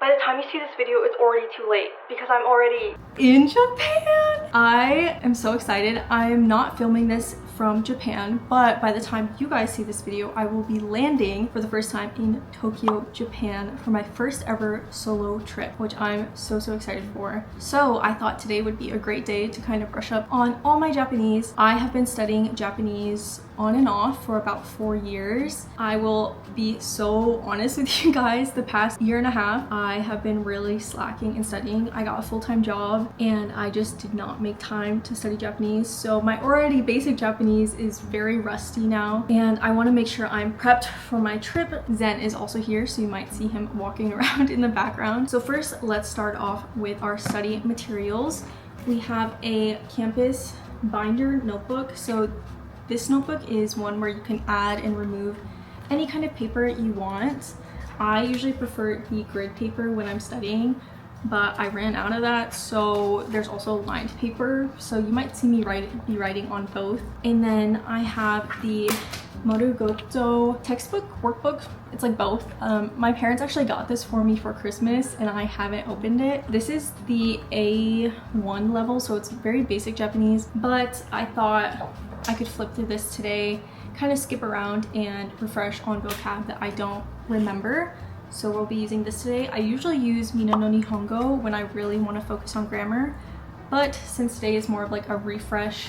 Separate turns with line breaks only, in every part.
By the time you see this video, it's already too late because I'm already in Japan. I am so excited. I'm not filming this from Japan, but by the time you guys see this video, I will be landing for the first time in Tokyo, Japan for my first ever solo trip, which I'm so excited for. So I thought today would be a great day to kind of brush up on all my Japanese. I have been studying Japanese on and off for about 4 years. I will be so honest with you guys, the past year and a half, I have been really slacking in studying. I got a full-time job and I just did not make time to study Japanese. So my already basic Japanese is very rusty now and I want to make sure I'm prepped for my trip. Zen is also here, so you might see him walking around in the background. So first, let's start off with our study materials. We have a campus binder notebook. So this notebook is one where you can add and remove any kind of paper you want. I usually prefer the grid paper when I'm studying, but I ran out of that, so there's also lined paper, so you might see me be writing on both. And then I have the Marugoto textbook, workbook. It's like both. My parents actually got this for me for Christmas and I haven't opened it. This is the A1 level, so it's very basic Japanese, but I thought I could flip through this today, kind of skip around and refresh on vocab that I don't remember. So we'll be using this today. I usually use Mina no Nihongo when I really want to focus on grammar, but since today is more of like a refresh,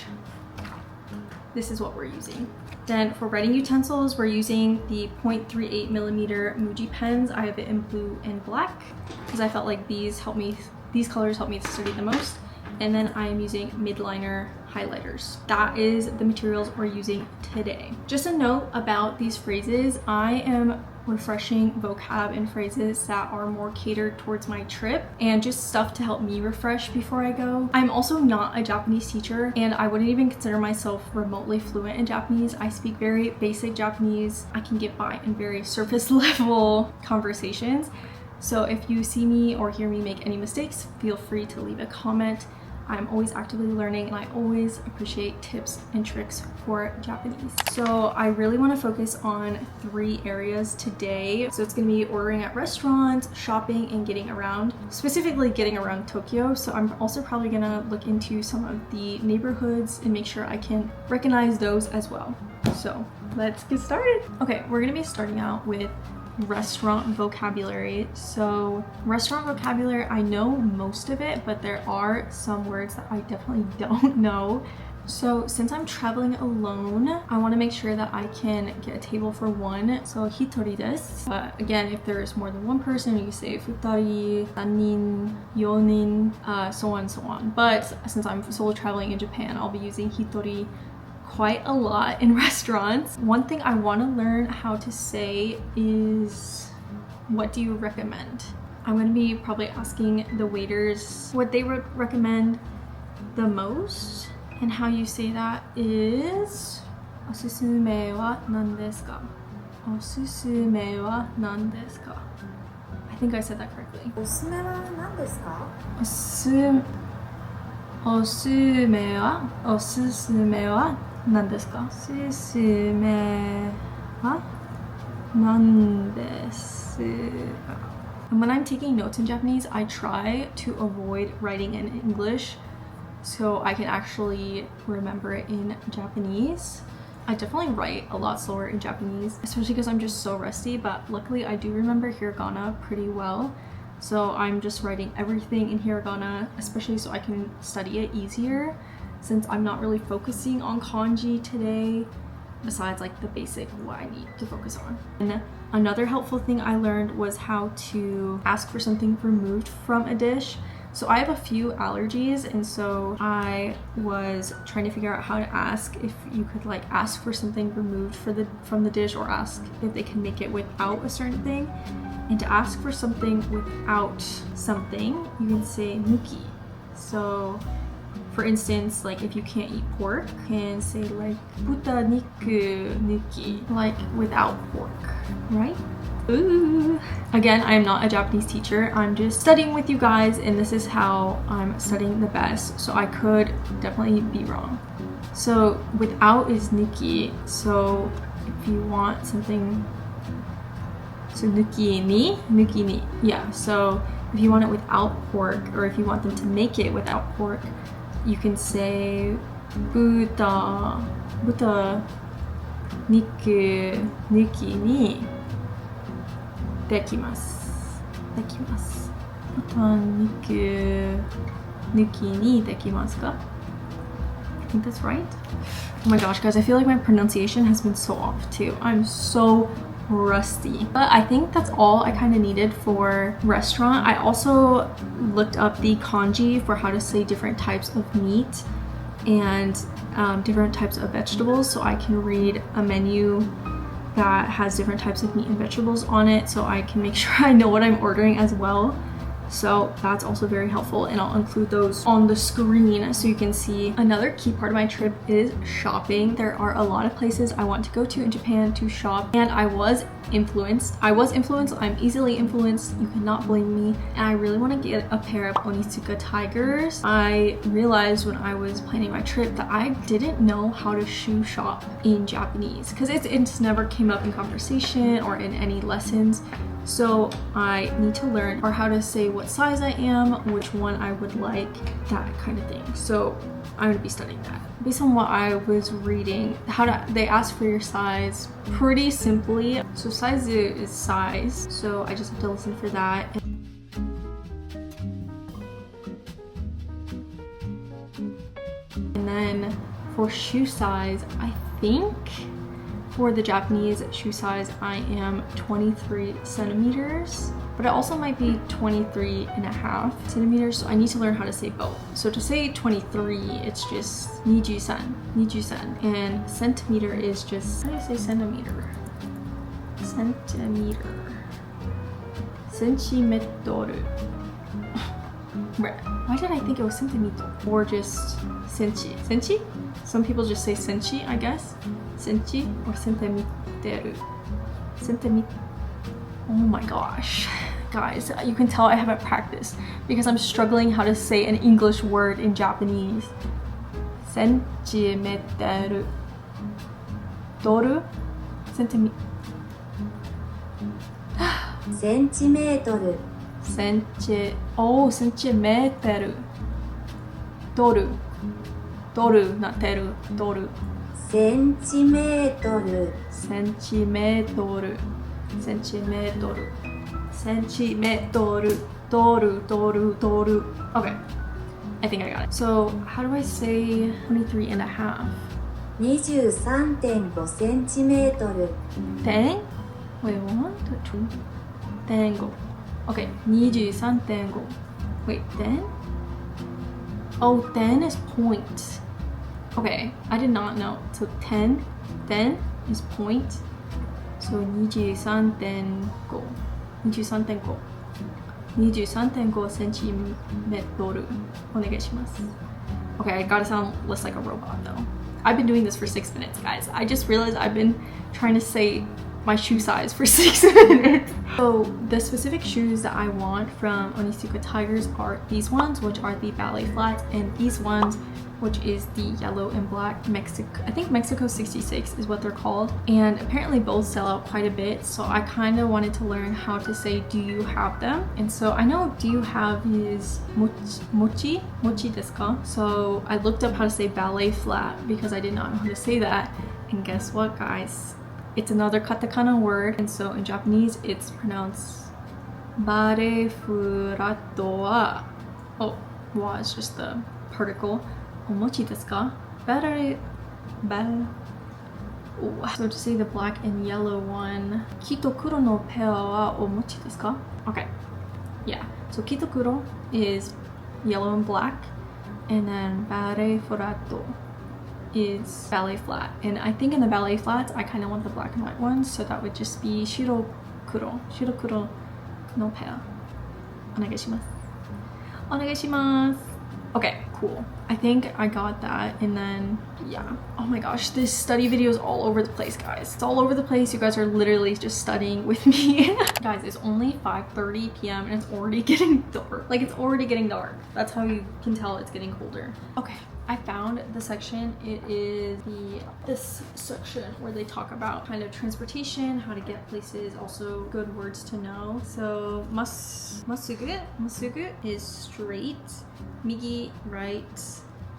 this is what we're using. Then for writing utensils, we're using the 0.38 millimeter Muji pens. I have it in blue and black because I felt like these colors help me to study the most. And then I am using midliner highlighters. That is the materials we're using today. Just a note about these phrases, I am refreshing vocab and phrases that are more catered towards my trip and just stuff to help me refresh before I go. I'm also not a Japanese teacher and I wouldn't even consider myself remotely fluent in Japanese. I speak very basic Japanese. I can get by in very surface level conversations. So if you see me or hear me make any mistakes, feel free to leave a comment. I'm always actively learning and I always appreciate tips and tricks for Japanese. So I really want to focus on 3 areas today. So it's going to be ordering at restaurants, shopping, and getting around, specifically getting around Tokyo. So I'm also probably going to look into some of the neighborhoods and make sure I can recognize those as well. So let's get started. Okay, we're going to be starting out with restaurant vocabulary. So restaurant vocabulary, I know most of it, but there are some words that I definitely don't know. So since I'm traveling alone, I want to make sure that I can get a table for one. So hitori desu. But again, if there's more than one person, you say futari, sannin, yonin, so on and so on. But since I'm solo traveling in Japan, I'll be using hitori quite a lot in restaurants. One thing I want to learn how to say is, what do you recommend? I'm going to be probably asking the waiters what they would recommend the most, and how you say that is osusume wa nan desu ka? Osusume wa nan desu ka? I think I said that correctly. Osusume wa nan desu ka? Osusume wa nan desu ka? Osusume wa nan desu ka? And when I'm taking notes in Japanese, I try to avoid writing in English so I can actually remember it in Japanese. I definitely write a lot slower in Japanese, especially because I'm just so rusty, but luckily I do remember hiragana pretty well. So I'm just writing everything in hiragana, especially so I can study it easier, since I'm not really focusing on kanji today, besides like the basic what I need to focus on. And another helpful thing I learned was how to ask for something removed from a dish. So I have a few allergies, and so I was trying to figure out how to ask if you could like ask for something removed from the dish, or ask if they can make it without a certain thing. And to ask for something without something, you can say nuki. So for instance, like if you can't eat pork, you can say like buta niku nuki, like without pork, right? Ooh. Again, I am not a Japanese teacher. I'm just studying with you guys, and this is how I'm studying the best. So I could definitely be wrong. So without is nuki. So if you want something So nuki ni. Yeah, so if you want it without pork, or if you want them to make it without pork, you can say buta niku nuki ni dekimasu. Buta niku nuki ni dekimasu ka? I think that's right. Oh my gosh, guys, I feel like my pronunciation has been so off too. I'm so rusty. But I think that's all I kind of needed for restaurant. I also looked up the kanji for how to say different types of meat and different types of vegetables, so I can read a menu that has different types of meat and vegetables on it, so I can make sure I know what I'm ordering as well. So that's also very helpful, and I'll include those on the screen so you can see. Another key part of my trip is shopping. There are a lot of places I want to go to in Japan to shop, and I was influenced. I'm easily influenced. You cannot blame me. And I really want to get a pair of Onitsuka Tigers. I realized when I was planning my trip that I didn't know how to shoe shop in Japanese because it's never came up in conversation or in any lessons. So I need to learn or how to say what size I am, which one I would like, that kind of thing. So I'm gonna be studying that. Based on what I was reading, they ask for your size pretty simply. So size is size. So I just have to listen for that. And then for shoe size, I think for the Japanese shoe size, I am 23 centimeters, but it also might be 23.5 centimeters, so I need to learn how to say both. So to say 23, it's just nijusan, and centimeter is just, how do you say centimeter? Centimeter. Why did I think it was centimeter? Or just senchi? Senchi? Some people just say senchi, I guess. Senchi or centimeter. Oh my gosh. Guys, you can tell I haven't practiced because I'm struggling how to say an English word in Japanese. Centimeter. Doru? Centimeter.
Centimeter.
Centimeter. Doru, not teru. Doru.
Centimeter.
Doru. Okay, I think I got it. So how do I say 23.5?
23.5 centimeter.
Ten? Wait, 1, 2, tengo. Okay, 23.5. Wait, ten? Oh, 10 is point. Okay, I did not know. So 10 is point. So 23.5 centimeter. Onegaishimasu. Okay, I gotta sound less like a robot though. I've been doing this for 6 minutes, guys. I just realized I've been trying to say my shoe size for 6 minutes. So the specific shoes that I want from Onitsuka Tigers are these ones, which are the ballet flats, and these ones, which is the yellow and black I think Mexico 66 is what they're called. And apparently both sell out quite a bit. So I kind of wanted to learn how to say, do you have them? And so I know do you have is mochi desu ka? So I looked up how to say ballet flat because I did not know how to say that. And guess what, guys? It's another katakana word, and so in Japanese it's pronounced bare furato wa. Oh, wa is just the particle. Omochi desu ka? Bare. So to say the black and yellow one, kito kuro no pair wa omochi desu ka? Okay, yeah. So kito kuro is yellow and black, and then bare furato is ballet flat. And I think in the ballet flats I kind of want the black and white ones, so that would just be shirokuro no pair. Onegaishimasu. Okay, cool. I think I got that. And then yeah, oh my gosh, this study video is all over the place, guys. It's all over the place. You guys are literally just studying with me. Guys, it's only 5:30 p.m. and it's already getting dark. Like, it's already getting dark. That's how you can tell it's getting colder. Okay, I found the section. It is this section where they talk about kind of transportation, how to get places, also good words to know. So masugu is straight, migi right,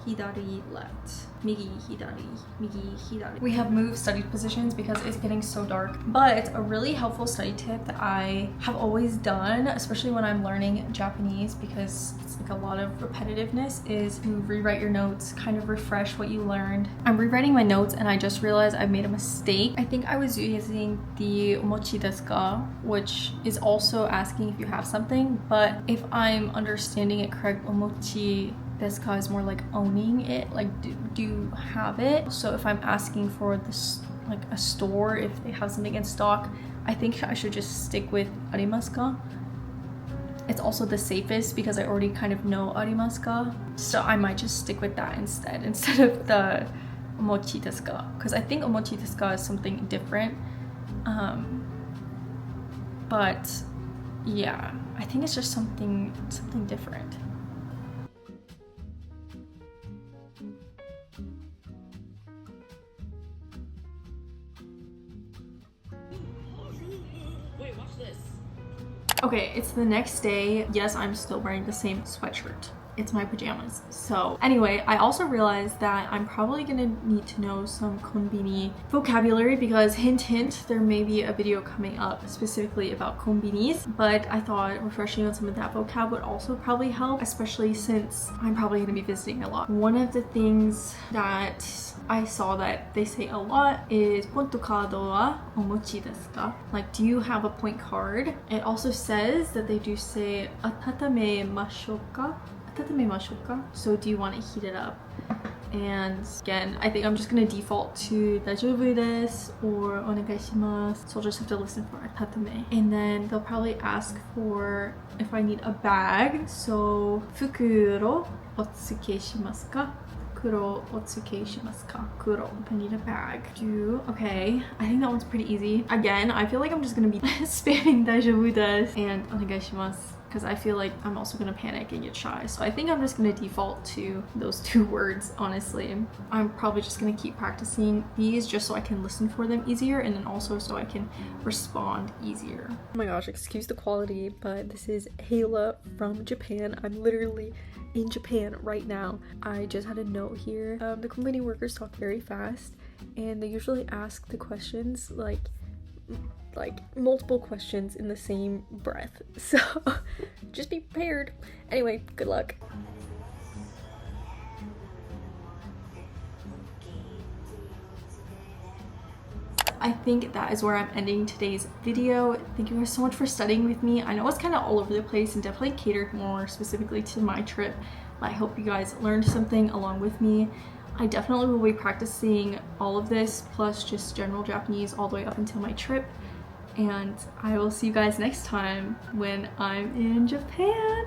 hidari left, migi hidari. We have moved study positions because it's getting so dark, but a really helpful study tip that I have always done, especially when I'm learning Japanese, because it's like a lot of repetitiveness, is to rewrite your notes, kind of refresh what you learned. I'm rewriting my notes and I just realized I made a mistake. I think I was using the omochi desu ka, which is also asking if you have something, but if I'm understanding it correct, omochi desu ka is more like owning it, like do you have it? So if I'm asking for this, like a store, if they have something in stock, I think I should just stick with arimasu ka. It's also the safest because I already kind of know arimasu ka, so I might just stick with that instead of the omochi desu ka, because I think omochi desu ka is something different. But yeah, I think it's just something different. Okay, it's the next day. Yes, I'm still wearing the same sweatshirt. It's my pajamas. So anyway, I also realized that I'm probably gonna need to know some konbini vocabulary because hint hint, there may be a video coming up specifically about konbinis, but I thought refreshing on some of that vocab would also probably help, especially since I'm probably gonna be visiting a lot. One of the things that I saw that they say a lot is ponto kado wa omochi desu ka? Like, do you have a point card? It also says that they do say atatame mashou ka? So do you want to heat it up? And again, I think I'm just gonna default to daijoubu desu or onegai shimasu. So I'll just have to listen for atatame. And then they'll probably ask for if I need a bag. So fukuro otsuke shimasu ka? Kuro otsuke shimasu ka? Kuro. If I need a bag. Okay, I think that one's pretty easy. Again, I feel like I'm just gonna be spamming daijoubu desu and onegai shimasu, because I feel like I'm also gonna panic and get shy. So I think I'm just gonna default to those two words, honestly. I'm probably just gonna keep practicing these just so I can listen for them easier, and then also so I can respond easier. Oh my gosh, excuse the quality, but this is Hayla from Japan. I'm literally in Japan right now. I just had a note here. The konbini workers talk very fast, and they usually ask the questions like multiple questions in the same breath, so just be prepared. Anyway, good luck. I think that is where I'm ending today's video. Thank you guys so much for studying with me. I know it's kind of all over the place and definitely catered more specifically to my trip, but I hope you guys learned something along with me. I definitely will be practicing all of this plus just general Japanese all the way up until my trip. And I will see you guys next time when I'm in Japan.